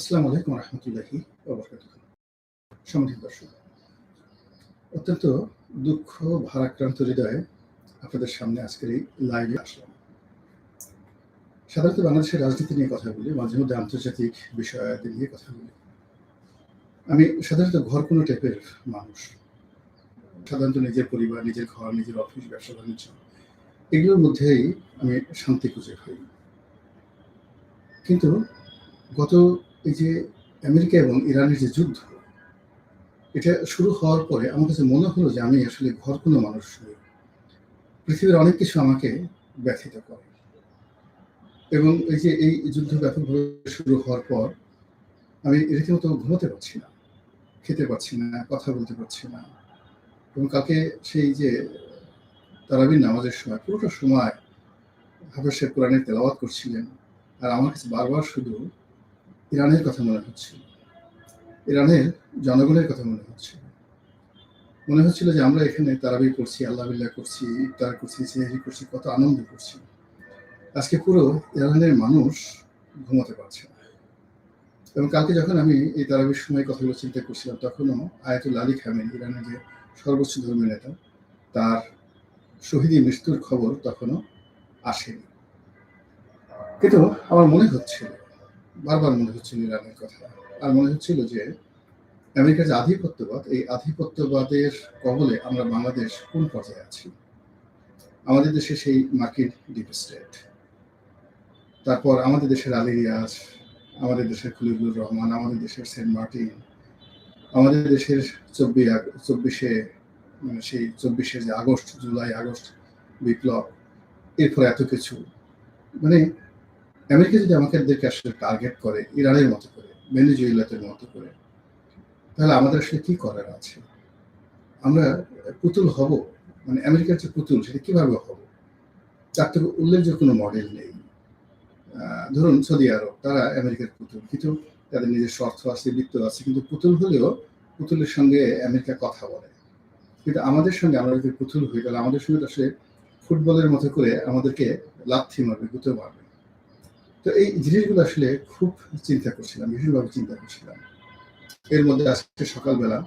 আসসালামু আলাইকুম রহমতুল্লাহি ওয়া বারাকাতুহু। সম্মানিত দর্শক, অত্যন্ত দুঃখ ভারাক্রান্ত হৃদয়ে আপনাদের সামনে আজকের এই লাইভে আসলাম। সাধারণত বাংলাদেশের রাজনীতি নিয়ে কথা বলি, মাঝে মধ্যে আন্তর্জাতিক বিষয়াদি নিয়ে কথা বলি। আমি সাধারণত ঘর কোনো টাইপের মানুষ। সাধারণত নিজের পরিবার, নিজের ঘর, নিজের অফিস, ব্যবসা বাণিজ্য এগুলোর মধ্যেই আমি শান্তি খুঁজে পাই। কিন্তু গত এই যে আমেরিকা এবং ইরানের যে যুদ্ধ, এটা শুরু হওয়ার পরে আমার কাছে মনে হলো যে আমি আসলে ঘর কোনো মানুষ নই। পৃথিবীর অনেক কিছু আমাকে ব্যথিত করে এবং এই যে এই যুদ্ধ ব্যাপকভাবে শুরু হওয়ার পর আমি রীতিমতো ঘুমোতে পারছি না, খেতে পারছি না, কথা বলতে পারছি না। এবং কালকে সেই যে তারাবির নামাজের সময় পুরোটা সময় হাফেজ সাহেব কোরআনের তেলাওয়াত করছিলেন, আর আমার কাছে বারবার শুধু ইরানের কথা মনে হচ্ছিল, ইরানের জনগণের কথা মনে হচ্ছিল যে আমরা এখানে তারাবি করছি, আল্লাহ বিল্লাহ করছি, ইফতার করছি, সেহরি করছি, কত আনন্দ করছি। আজকে পুরো ইরানের মানুষ ঘুমাতে পারছে না। এবং কালকে যখন আমি এই তারাবির সময় কথাগুলো চিন্তা করছিলাম, তখনও আয়াতুল্লাহ আলী খামেনি, ইরানের যে সর্বোচ্চ ধর্মীয় নেতা, তার শহীদি মৃত্যুর খবর তখনও আসেনি। কিন্তু আমার মনে হচ্ছিল, বারবার মনে হচ্ছিল ইরানের কথা, আর মনে হচ্ছিল যে আমেরিকার যে আধিপত্যবাদ, এই আধিপত্যবাদের কবলে আমরা বাংলাদেশ কোন পর্যায়ে আছি। আমাদের দেশে সেই মার্কিন ডিপ স্টেট, তারপর আমাদের দেশের আলী রিয়াজ, আমাদের দেশের খলিলুর রহমান, আমাদের দেশের সেন্ট মার্টিন, আমাদের দেশের 24শে যে আগস্ট, জুলাই আগস্ট বিপ্লব, এরপর এত কিছু। মানে আমেরিকা যদি আমাদেরকে আসলে টার্গেট করে ইরানের মতো করে, ভেনেজুয়েলার মতো করে, তাহলে আমাদের আসলে কি করার আছে? আমরা পুতুল হব? মানে আমেরিকার যে পুতুল, সেটা কিভাবে হব? তার তো উল্লেখযোগ্য কোনো মডেল নেই। ধরুন সৌদি আরব, তারা আমেরিকার পুতুল, কিন্তু তাদের নিজের স্বার্থ আছে, বৃত্ত আছে, কিন্তু পুতুল হলেও পুতুলের সঙ্গে আমেরিকা কথা বলে। কিন্তু আমাদের সঙ্গে আমরা যদি পুতুল হই, তাহলে আমাদের সঙ্গে আসলে ফুটবলের মতো করে আমাদেরকে লাথি মারবে, গুঁতো মারবে। তো এই জিনিসগুলো আসলে খুব চিন্তা করছিলাম, ভীষণভাবে চিন্তা করছিলাম। এর মধ্যে আজকে সকালবেলা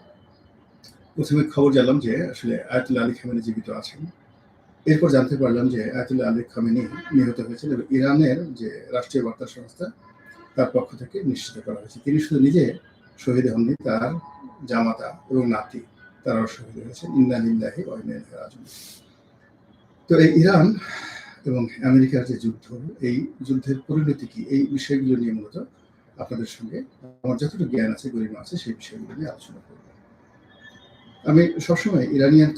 প্রথমে খবর জানলাম যে আসলে আয়াতুল্লাহ আলী খামেনি জীবিত আছেন। এরপর জানতে পারলাম যে আয়াতুল্লাহ আলী খামেনি নিহত হয়েছেন এবং ইরানের যে রাষ্ট্রীয় বার্তা সংস্থা, তার পক্ষ থেকে নিশ্চিত করা হয়েছে। তিনি শুধু নিজে শহীদ হননি, তার জামাতা এবং নাতি তারাও শহীদ হয়েছেন। ইন্না লিল্লাহি ওয়া ইন্না ইলাইহি রাজিউন। তো এই ইরান এবং আমেরিকার যে যুদ্ধ, এই যুদ্ধের পরিণতি কি, এই বিষয়গুলো নিয়ে মূলত আপনাদের সঙ্গে আমার যতটুকু জ্ঞান আছে, গরিমা আছে, সেই বিষয়গুলো নিয়ে আলোচনা করব। আমি সবসময় ইরানিয়ান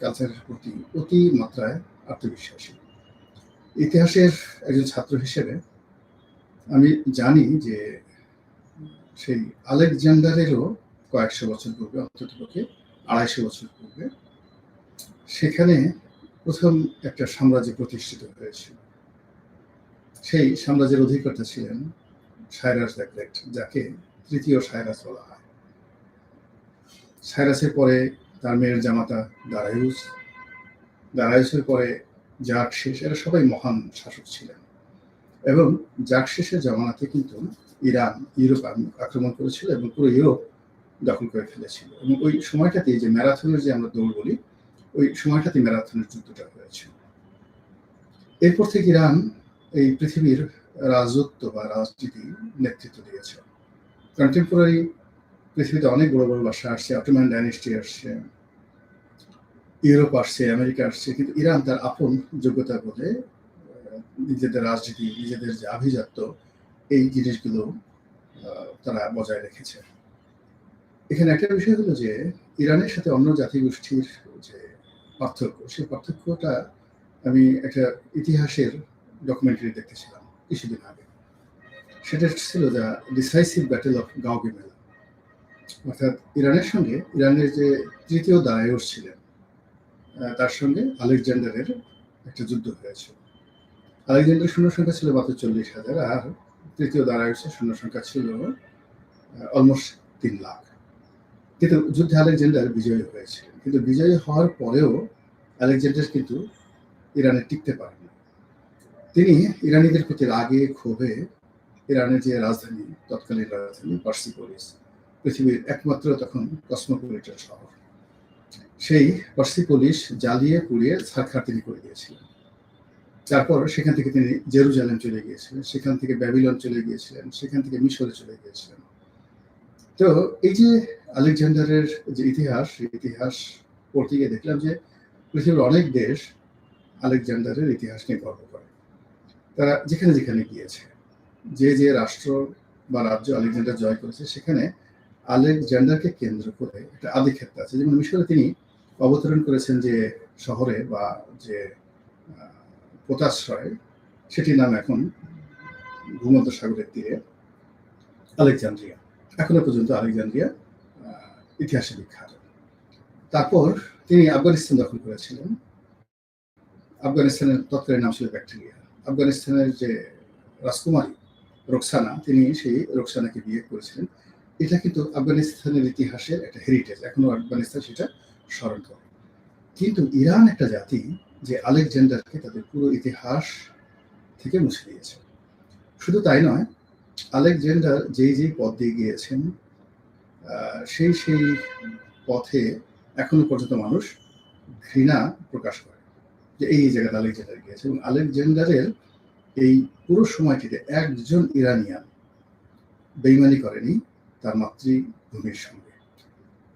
কালচারের প্রতি অতি মাত্রায় আত্মবিশ্বাসী। ইতিহাসের একজন ছাত্র হিসেবে আমি জানি যে সেই আলেকজান্ডারেরও কয়েকশো বছর পূর্বে, অন্ততপক্ষে 250 বছর পূর্বে, সেখানে প্রথম একটা সাম্রাজ্য প্রতিষ্ঠিত হয়েছিল। সেই সাম্রাজ্যের অধিকর্তা ছিলেন সাইরাস দ্য গ্রেট, যাকে তৃতীয় সাইরাস বলা হয়। সাইরাসের পরে তার মেয়ের জামাতা দারায়ুস, দারায়ুসের পরে জার্কশেস, এরা সবাই মহান শাসক ছিলেন। এবং জার্কশেসের জামানাতে কিন্তু ইরান ইউরোপ আক্রমণ করেছিল এবং পুরো ইউরোপ দখল করে ফেলেছিল। এবং ওই সময়টাতে যে ম্যারাথনের যে আমরা দৌড় বলি, ওই সময়টাতে ম্যারাথনের যুদ্ধটা হয়েছিল। এরপর থেকে ইরান এই পৃথিবীর রাজত্ব বা রাজনীতি নেতৃত্ব দিয়েছে। কন্টেম্পোরারি পৃথিবীতে অনেক বড় বড় বাদশা আসছে, অটোমান ডাইনেস্টি আসছে, ইউরোপ আসছে, আমেরিকা আসছে, কিন্তু ইরান তার আপন যোগ্যতা বলে নিজেদের রাজনীতি, নিজেদের যে আভিজাত্য, এই জিনিসগুলো তারা বজায় রেখেছে। এখানে একটা বিষয় হলো যে ইরানের সাথে অন্য জাতিগোষ্ঠীর যে পার্থক্য, সেই পার্থক্যটা আমি একটা ইতিহাসের ডকুমেন্টারি দেখতেছিলাম কিছুদিন আগে। সেটা ছিল দ্য ডিসাইসিভ ব্যাটেল অফ গাউগিমেল। অর্থাৎ ইরানের সঙ্গে, ইরানের যে তৃতীয় দারায়ুস ছিলেন, তার সঙ্গে আলেকজান্ডারের একটা যুদ্ধ হয়েছিল। আলেকজান্ডারের সৈন্য সংখ্যা ছিল মাত্র 40,000, আর তৃতীয় দারায়ুসের সৈন্য সংখ্যা ছিল অলমোস্ট 3 লাখ। কিন্তু যুদ্ধে আলেকজান্ডার বিজয়ী হয়েছিলেন, কিন্তু বিজয়ী হওয়ার পরেও আলেকজান্ডার কিন্তু ইরানে টিকতে পারেন। তিনি ইরানিদের প্রতি রাগে ক্ষোভে ইরানের যে রাজধানী, তৎকালীন রাজধানী পার্সিপোলিস, পৃথিবীর একমাত্র তখন কসমোপলিটন শহর, সেই পার্সিপোলিস জ্বালিয়ে পুড়িয়ে ছারখার তিনি করে দিয়েছিলেন। তারপর সেখান থেকে তিনি জেরুজালেম চলে গিয়েছিলেন, সেখান থেকে ব্যাবিলন চলে গিয়েছিলেন, সেখান থেকে মিশরে চলে গিয়েছিলেন। তো এই যে আলেকজান্ডারের যে ইতিহাস, সেই ইতিহাস পড়তে গিয়ে দেখলাম যে পৃথিবীর অনেক দেশ আলেকজান্ডারের ইতিহাস নিয়ে গর্ব করে। তারা যেখানে যেখানে গিয়েছে, যে যে রাষ্ট্র বা রাজ্য আলেকজান্ডার জয় করেছে, সেখানে আলেকজান্ডারকে কেন্দ্র করে একটা আদিক্ষেত্র আছে। যেমন মিশরে তিনি অবতরণ করেছেন যে শহরে বা যে পোতাশ্রয়, সেটির নাম এখন ভূমধ্য সাগরের তীরে আলেকজান্দ্রিয়া। এখনো পর্যন্ত আলেকজান্দ্রিয়া ইতিহাসে বিখ্যাত। তারপর তিনি আফগানিস্তান দখল করেছিলেন। আফগানিস্তানের তৎকালীন নাম ছিল ব্যাকটেরিয়া। আফগানিস্তানের যে রাজকুমারী রোকসানা, তিনি সেই রোকসানাকে বিয়ে করেছিলেন। এটা কিন্তু আফগানিস্তানের ইতিহাসের একটা হেরিটেজ, এখনো আফগানিস্তান সেটা স্মরণ করে। কিন্তু ইরান একটা জাতি যে আলেকজান্ডারকে তাদের পুরো ইতিহাস থেকে মুছে দিয়েছে। শুধু তাই নয়, আলেকজান্ডার যেই পথ দিয়ে গিয়েছেন, সেই পথে এখনো পর্যন্ত মানুষ ঘৃণা প্রকাশ করে যে এই জায়গাতে আলেকজান্ডার গিয়েছে। এবং আলেকজান্ডারের এই পুরো সময়টিতে একজন ইরানিয়ান বেইমানি করেনি তার মাতৃভূমির সঙ্গে।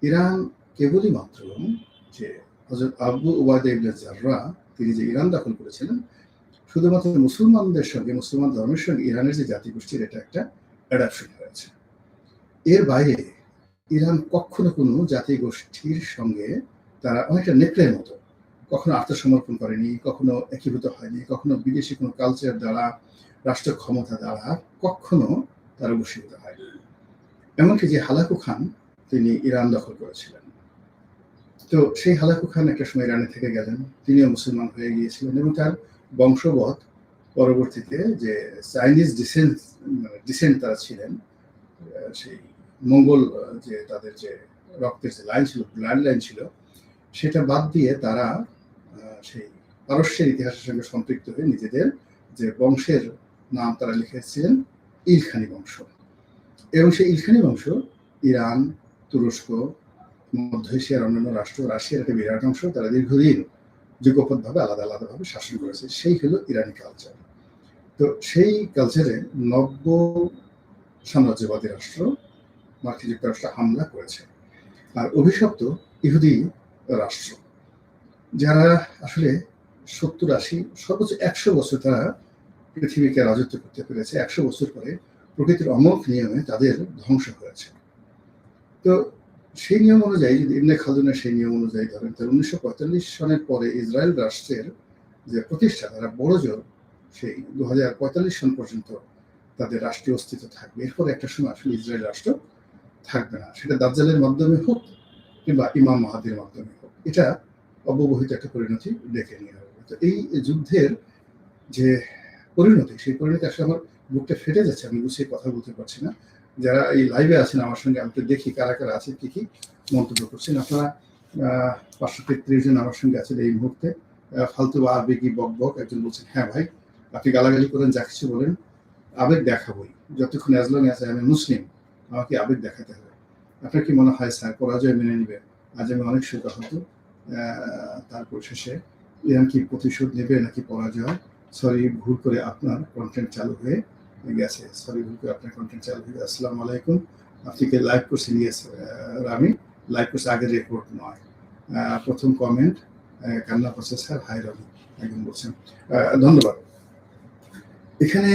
ইরান কেবলই মাত্র যে হযরত আবু উবাইদা ইবনে জাররাহ তিনি যে ইরান দখল করেছিলেন, শুধুমাত্র মুসলমানদের সঙ্গে, মুসলমান ধর্মের সঙ্গে ইরানের যে জাতিগোষ্ঠীর এটা একটা অ্যাডাপশন হয়েছে। এর বাইরে ইরান কখনো কোনো জাতিগোষ্ঠীর সঙ্গে তারা অনেকটা নেকড়ের মতো কখনো আত্মসমর্পণ করেনি, কখনো একীভূত হয়নি, কখনো বিদেশি কোনো কালচার দ্বারা, রাষ্ট্র ক্ষমতা দ্বারা কখনো তারা বশীভূত হয়নি। এমনকি যে হালাকু খান তিনি ইরান দখল করেছিলেন, তো সেই হালাকু খান একটা সময় ইরানে থেকে গেলেন, তিনিও মুসলমান হয়ে গিয়েছিলেন এবং তার বংশবৎ পরবর্তীতে যে চাইনিজ ডিসেন্ট তারা ছিলেন, সেই মঙ্গল যে তাদের যে রক্তের যে লাইন ছিল, ব্লাড লাইন ছিল, সেটা বাদ দিয়ে তারা সেই পারস্যের ইতিহাসের সঙ্গে সম্পৃক্ত হয়ে নিজেদের যে বংশের নাম তারা লিখেছিলেন ইলখানি বংশ। এবং সেই ইলখানি বংশ ইরান, তুরস্ক, মধ্য এশিয়ার অন্যান্য রাষ্ট্র, রাশিয়ার একটা বিরাট অংশ তারা দীর্ঘদিন যুগপৎভাবে আলাদা আলাদাভাবে শাসন করেছে। সেই হলো ইরানি কালচার। তো সেই কালচারে নব্য সাম্রাজ্যবাদী রাষ্ট্র মার্কিন যুক্তরাষ্ট্র হামলা করেছে। আর অভিশপ্ত ইহুদি রাষ্ট্র, যারা আসলে 70-80 সর্বোচ্চ 100 বছর তারা পৃথিবীকে রাজত্ব করতে পেরেছে। 100 বছর পরে প্রকৃতির অমোঘ নিয়মে তাদের ধ্বংস হয়েছে। তো সেই নিয়ম অনুযায়ী, যদি ইবনে খালদুনের সেই নিয়ম অনুযায়ী ধরেন, তার 1945 সনের পরে ইসরায়েল রাষ্ট্রের যে প্রতিষ্ঠা, তারা বড় জোর সেই 2045 সন পর্যন্ত তাদের রাষ্ট্রীয় অস্তিত্ব থাকবে। এরপরে একটা সময় আসলে ইসরায়েল রাষ্ট্র থাকবে না, সেটা দাজ্জালের মাধ্যমে হোক কিংবা ইমাম মাহাদির মাধ্যমে হোক। এটা অব্যবহিত একটা পরিণতি ডেকে নিয়ে হবে। তো এই যুদ্ধের যে পরিণতি, সেই পরিণতি আসলে আমার বুকটা ফেটে যাচ্ছে, আমি গুছিয়ে কথা বলতে পারছি না। যারা এই লাইভে আছেন আমার সঙ্গে, আমি তো দেখি কারা কারা আছে, কি কি মন্তব্য করছেন। আপনারা 533 জন আমার সঙ্গে আছেন এই মুহূর্তে। ফালতু বা আবেগী বক বক একজন বলছেন, হ্যাঁ ভাই আপনি গালাগালি করেন, যা কিছু বলেন, আবেগ দেখাবই, যতক্ষণ অ্যাজ লং অ্যাজ আমি মুসলিম আমাকে আবেগ দেখাতে হবে। আপনার কি মনে হয় স্যার পরাজয় মেনে নেবে? আজ আমি অনেক শোকাহত। তারপর শেষে ইরান কি প্রতিশোধ নেবে নাকি পরাজয়? সরি, ভুল করে আপনার কন্টেন্ট চালু হয়ে গেছে। সরি, ভুল করে আপনার কন্টেন্ট চালু হয়ে গেছে। আসসালামু আলাইকুম। আপনি কি লাইভ করছেন? ইয়েস, আমি লাইভ করছি, আগের রেকর্ড নয়। প্রথম কমেন্ট কান্না করছে স্যার, হাই রবি একজন বলছেন। ধন্যবাদ। এখানে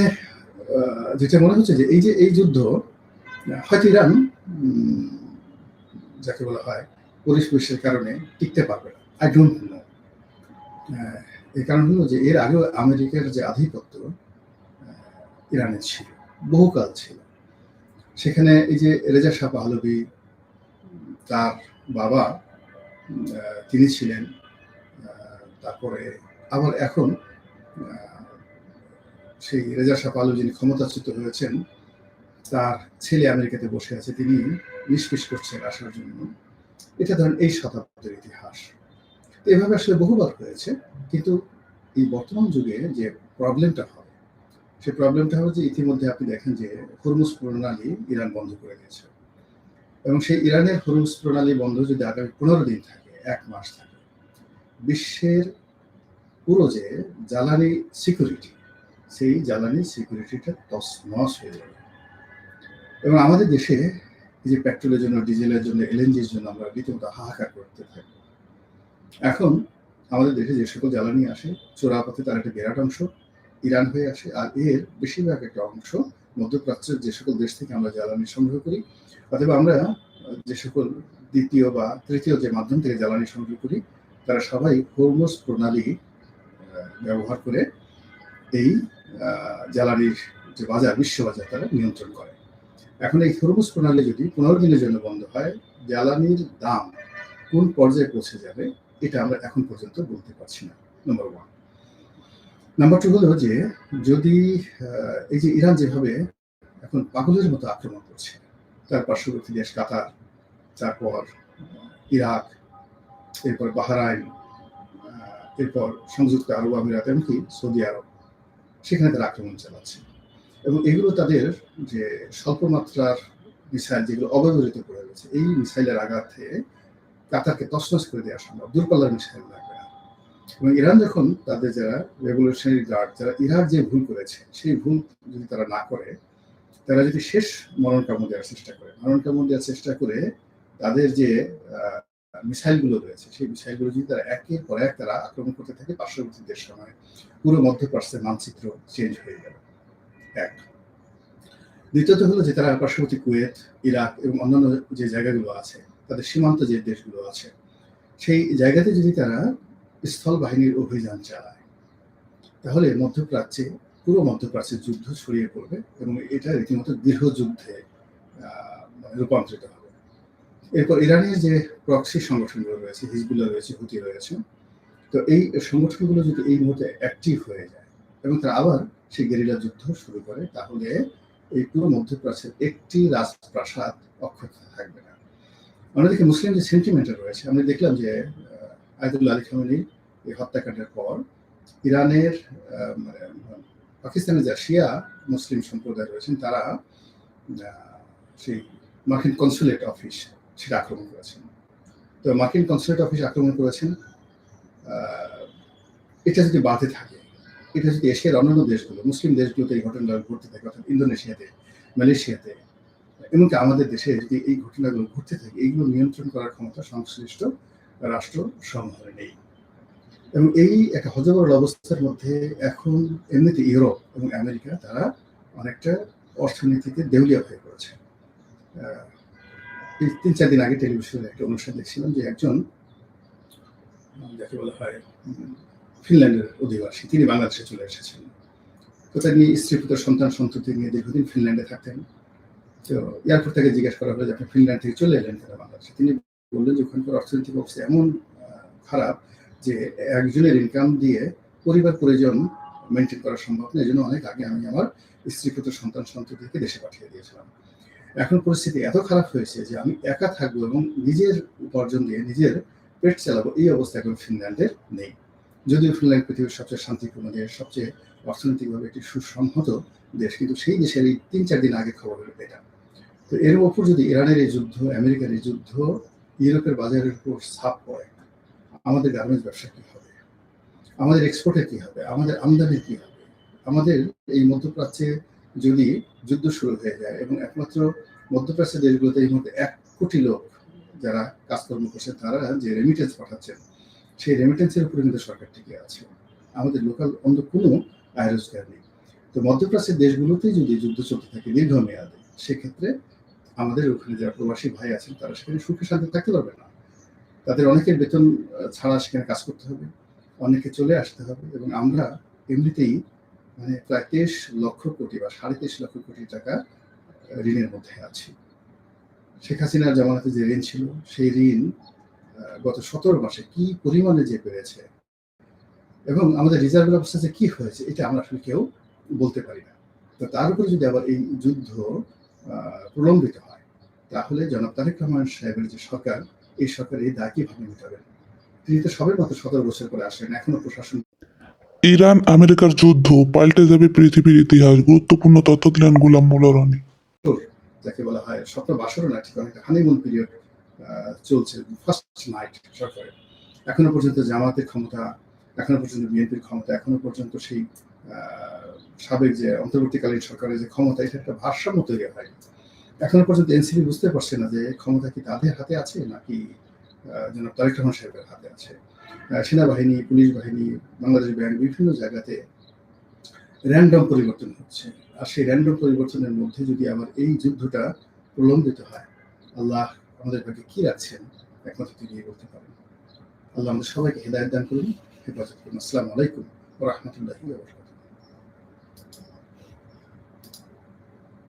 যেটা মনে হচ্ছে যে এই যুদ্ধ হয়তো ইরান যাকে বলা হয় পরিবেশের কারণে টিকতে পারবে না। I don't know. এই কারণ হলো যে এর আগেও আমেরিকার যে আধিপত্য ইরানের ছিল, বহুকাল ছিল। সেখানে এই যে রেজা শাহ পাহলভি, তার বাবা তিনি ছিলেন, তারপরে আবার এখন সেই রেজা শাহ পাহলভি যিনি ক্ষমতাচ্যুত হয়েছেন, তার ছেলে আমেরিকাতে বসে আছে, তিনি নিষ্পিস করছেন আসার জন্য। এটা ধরেন এই শতাব্দীর ইতিহাস। এভাবে আসলে বহুবার হয়েছে, কিন্তু এই বর্তমান যুগে যে প্রবলেমটা হয় সেই প্রবলেমটা হলো যে ইতিমধ্যে আপনি দেখেন যে হরমুজ প্রণালী ইরান বন্ধ করে দিয়েছে, এবং সেই ইরানের হরমুজ প্রণালী বন্ধ যদি আগামী 15 দিন থাকে, 1 মাস থাকে, বিশ্বের পুরো যে জ্বালানি সিকিউরিটি, সেই জ্বালানি সিকিউরিটিটা তছনছ হয়ে যাবে। এবং আমাদের দেশে এই যে পেট্রোলের জন্য, ডিজেলের জন্য, এলএনজির জন্য আমরা রীতিমতো হাহাকার করতে থাকি। এখন আমাদের দেশে যে সকল জ্বালানি আসে, চোরাপথে তার একটা বিরাট অংশ ইরান হয়ে আসে, আর এর বেশিরভাগ একটা অংশ মধ্যপ্রাচ্যের যে সকল দেশ থেকে আমরা জ্বালানি সংগ্রহ করি, অথবা আমরা যে সকল দ্বিতীয় বা তৃতীয় যে মাধ্যম থেকে জ্বালানি সংগ্রহ করি, তারা সবাই হরমুজ প্রণালী ব্যবহার করে এই জ্বালানির যে বাজার, বিশ্ব বাজার তারা নিয়ন্ত্রণ করে। এখন এই হরমুজ প্রণালী যদি 15 দিনের জন্য বন্ধ হয়, জ্বালানির দাম কোন পর্যায়ে পৌঁছে যাবে এটা আমরা এখন পর্যন্ত বলতে পারছি না, নম্বর 1। নাম্বার 2 হলো যে যদি এই যে ইরান যেভাবে এখন পাগলের মতো আক্রমণ করছে, তার পার্শ্ববর্তী দেশ কাতার, তারপর ইরাক, এরপর বাহরাইন, এরপর সংযুক্ত আরব আমিরাত, এমনকি সৌদি আরব, সেখানে তারা আক্রমণ চালাচ্ছে। এবং এগুলো তাদের যে স্বল্প মাত্রার মিসাইল যেগুলো অব্যবহৃত করে রয়েছে, এই মিসাইলের আঘাতে কাতারকে তছনছ করে দেওয়া সম্ভব, দূরপাল্লার মিসাইল লাগবে না। এবং ইরান যখন তাদের যারা রেভলিউশনারি গার্ড, যারা ইরাক যে ভুল করেছে, সেই ভুল যদি তারা না করে, তারা যদি শেষ মরণ কামড় দেওয়ার চেষ্টা করে, তাদের যে মিসাইলগুলো রয়েছে, সেই মিসাইলগুলো যদি তারা একের পর এক তারা আক্রমণ করতে থাকে, পার্শ্ববর্তী দেশ সময় পুরো মধ্যপ্রাচ্যের মানচিত্র চেঞ্জ হয়ে যাবে। এক। দ্বিতীয়ত হলো যে তারা পার্শ্ববর্তী কুয়েত, ইরাক এবং অন্যান্য যে জায়গাগুলো আছে, তাদের সীমান্ত যে দেশগুলো আছে, সেই জায়গাতে যদি তারা স্থল বাহিনীর অভিযান চালায়, তাহলে পুরো মধ্যপ্রাচ্যে যুদ্ধ ছড়িয়ে পড়বে এবং এটা রীতিমতো গৃহযুদ্ধে রূপান্তরিত হবে। এরপর ইরানের যে প্রক্সি সংগঠনগুলো রয়েছে, হিজবুল্লাহ রয়েছে, হুতি রয়েছে, তো এই সংগঠনগুলো যদি এই মুহূর্তে অ্যাক্টিভ হয়ে যায় এবং তারা আবার সেই গেরিলা যুদ্ধ শুরু করে, তাহলে এই পুরো মধ্যপ্রাচ্যের একটি রাজপ্রাসাদ অক্ষত থাকবে না। অন্যদিকে মুসলিম যে সেন্টিমেন্টটা রয়েছে, আমরা দেখলাম যে আয়াতুল্লাহ আলী খামেনি এই হত্যাকাণ্ডের পর ইরানের পাকিস্তানের যা শিয়া মুসলিম সম্প্রদায় রয়েছেন, তারা সেই মার্কিন কনসুলেট অফিস সেটা আক্রমণ করেছেন। তো মার্কিন কনসুলেট অফিস আক্রমণ করেছেন, এটা যদি বাড়তে থাকে, এটা যদি এশিয়ার অন্যান্য দেশগুলো, মুসলিম দেশগুলোতে এই ঘটনাগুলো ঘটতে থাকে, অর্থাৎ ইন্দোনেশিয়াতে, মালয়েশিয়াতে, এমনকি আমাদের দেশে যদি এই ঘটনাগুলো ঘটতে থাকে, এইগুলো নিয়ন্ত্রণ করার ক্ষমতা সংশ্লিষ্ট রাষ্ট্র সমূহের নেই। এবং এই একটা হযবরল অবস্থার মধ্যে এখন এমনিতে ইউরোপ এবং আমেরিকা তারা অনেকটা অর্থনীতিতে দেউলিয়া হয়ে পড়েছে। এই 3-4 দিন আগে টেলিভিশনে একটা অনুষ্ঠান দেখছিলাম যে একজন, যাকে বলা হয় ফিনল্যান্ডের অধিবাসী, তিনি বাংলাদেশে চলে এসেছেন। তো তার নিয়ে স্ত্রী, পুত্র, সন্তান সন্ততি নিয়ে দীর্ঘদিন ফিনল্যান্ডে থাকতেন। তো এয়ারপোর্ট থেকে জিজ্ঞাসা করা হলো যে আপনি ফিনল্যান্ড থেকে চলে এলেন কেন বাংলাদেশে? তিনি বললেন যে ওখানকার অর্থনৈতিক অবস্থা এমন খারাপ যে একজনের ইনকাম দিয়ে পরিবার পরিজন মেনটেন করা সম্ভব না। এই জন্য অনেক আগে আমি আমার স্ত্রী, পুত্র, সন্তান সন্ততিকে দেশে পাঠিয়ে দিয়েছিলাম। এখন পরিস্থিতি এত খারাপ হয়েছে যে আমি একা থাকবো এবং নিজের উপার্জন দিয়ে নিজের পেট চালাবো, এই অবস্থা এখন ফিনল্যান্ডের নেই। যদিও ফিনল্যান্ড পৃথিবীর সবচেয়ে শান্তিপূর্ণ দেশ, সবচেয়ে অর্থনৈতিকভাবে একটি সুসংহত দেশ, কিন্তু সেই দেশের এই 3-4 দিন আগে খবর হলো এটা। তো এর উপর যদি ইরানের এই যুদ্ধ, আমেরিকার এই যুদ্ধ ইউরোপের বাজারের উপর ছাপ পড়ে, আমাদের গার্মেন্টস ব্যবসা কী হবে, আমাদের এক্সপোর্টের কী হবে, আমাদের আমদানির কী হবে? আমাদের এই মধ্যপ্রাচ্যে যদি যুদ্ধ শুরু হয়ে যায় এবং একমাত্র মধ্যপ্রাচ্যের দেশগুলোতে এই মধ্যে 1 কোটি লোক যারা কাজকর্ম করছেন, তারা যে রেমিটেন্স পাঠাচ্ছেন, সেই রেমিটেন্সের উপরে কিন্তু সরকার টিকে আছে। আমাদের লোকাল অন্য কোনো আয় রোজগার নেই। তো মধ্যপ্রাচ্যের দেশগুলোতেই যদি যুদ্ধ চলতে থাকে দীর্ঘমেয়াদে, সেক্ষেত্রে আমাদের ওখানে যারা প্রবাসী ভাই আছেন, তারা সেখানে সুখে শান্তি থাকতে পারবে না। তাদের অনেকের বেতন ছাড়া সেখানে কাজ করতে হবে, অনেকে চলে আসতে হবে, এবং আমরা এমনিতেই মানে প্রায় 23 লক্ষ কোটি বা 23.5 লক্ষ কোটি টাকা ঋণের মধ্যে আছি। শেখ হাসিনার জামানাতে যে ঋণ ছিল, সেই ঋণ গত 17 মাসে কি পরিমাণে যে বেড়েছে এবং আমাদের রিজার্ভের অবস্থা যে কি হয়েছে, এটা আমরা আসলে কেউ বলতে পারি না। তো তার উপরে যদি আবার এই যুদ্ধ প্রলম্বিত হয়, তাহলে জনাব তারেক রহমান সাহেবের যে সরকার, এই সরকার এই দায় কিভাবে মেটাবেন? তিনি তো সবেমাত্র 17 বছর পরে আসেন, এখনো প্রশাসন ইরান আমেরিকার যুদ্ধ পাল্টে যাবে পৃথিবীর ইতিহাস, গুরুত্বপূর্ণ তথ্য দিলেন গোলাম মোল্লা রনি। যাকে বলা হয় স্বপ্ন বাসরও না, ঠিক অনেকটা হানিমুন পিরিয়ড চলছে, ফার্স্ট নাইট সরকারের। এখনো পর্যন্ত জামাতের ক্ষমতা, এখনো পর্যন্ত বিএনপির ক্ষমতা, এখনো পর্যন্ত সেই সাবেক যে অন্তর্বর্তীকালীন সরকারের যে ক্ষমতা, এটা একটা ভারসাম্য তৈরি হয়। এখনো পর্যন্ত এনসিপি বুঝতে পারছে না যে ক্ষমতা কি তাদের হাতে আছে নাকি জনাব তারেক রহমান সাহেবের হাতে আছে। সেনাবাহিনী, পুলিশ বাহিনী, বাংলাদেশ ব্যাংক বিভিন্ন জায়গাতে র্যান্ডম পরিবর্তন হচ্ছে। আর সেই র্যান্ডম পরিবর্তনের মধ্যে যদি আবার এই যুদ্ধটা প্রলম্বিত হয়, আল্লাহ আমাদের ভাগ্যে কি রাখছেন একমাত্র তিনি বলতে পারেন। আল্লাহ আমাদের সবাইকে হেদায়েত দান করুন, হেফাজত করুন। আসসালামু আলাইকুম ওয়া রাহমাতুল্লাহি ওয়া বারাকাতুহু।